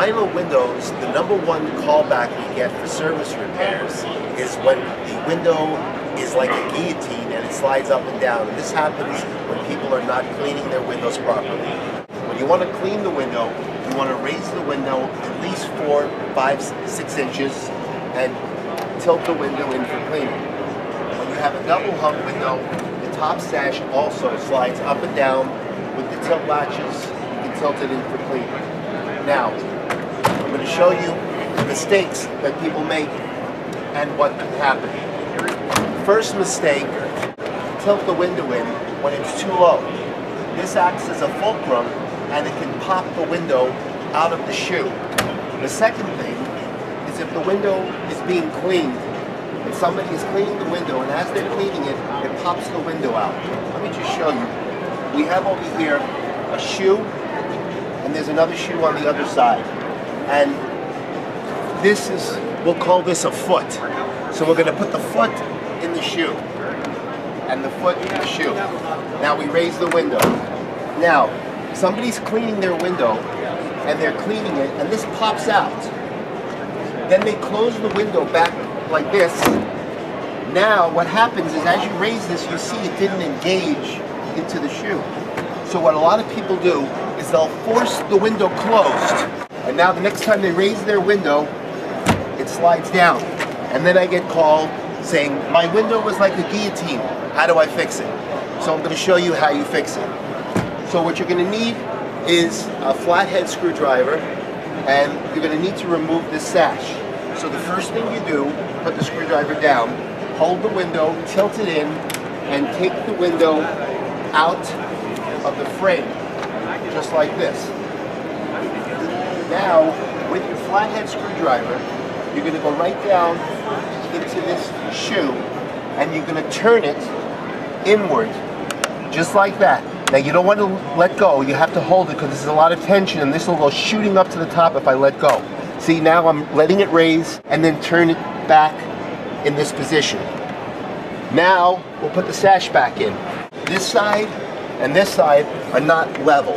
vinyl windows, the number one callback we get for service repairs is when the window is like a guillotine and it slides up and down. And this happens when people are not cleaning their windows properly. When you want to clean the window, you want to raise the window at least 4, 5, 6 inches and tilt the window in for cleaning. When you have a double hung window, the top sash also slides up and down with the tilt latches. You can tilt it in for cleaning. Now, I'm going to show you the mistakes that people make and what can happen. First mistake, tilt the window in when it's too low. This acts as a fulcrum and it can pop the window out of the shoe. The second thing is if the window is being cleaned and somebody is cleaning the window and as they're cleaning it, it pops the window out. Let me just show you. We have over here a shoe and there's another shoe on the other side. And this is, we'll call this a foot. So we're going to put the foot in the shoe and the foot in the shoe. Now we raise the window. Now, somebody's cleaning their window and they're cleaning it and this pops out. Then they close the window back like this. Now what happens is as you raise this, you see it didn't engage into the shoe. So what a lot of people do is they'll force the window closed, and now the next time they raise their window, it slides down. And then I get called saying, my window was like a guillotine, how do I fix it? So I'm going to show you how you fix it. So what you're going to need is a flathead screwdriver, and you're going to need to remove this sash. So the first thing you do, put the screwdriver down, hold the window, tilt it in, and take the window out of the frame, just like this. Now, with your flathead screwdriver, you're going to go right down into this shoe, and you're going to turn it inward, just like that. Now, you don't want to let go. You have to hold it because there's a lot of tension, and this will go shooting up to the top if I let go. See, now I'm letting it raise, and then turn it back in this position. Now, we'll put the sash back in. This side and this side are not level.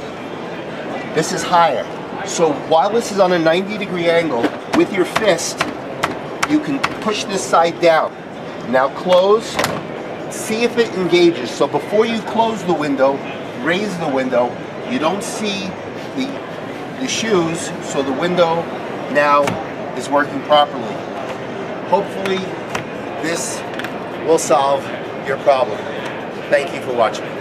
This is higher. So while this is on a 90-degree angle, with your fist, you can push this side down. Now close, see if it engages. So before you close the window, raise the window. You don't see the shoes, so the window now is working properly. Hopefully, this will solve your problem. Thank you for watching.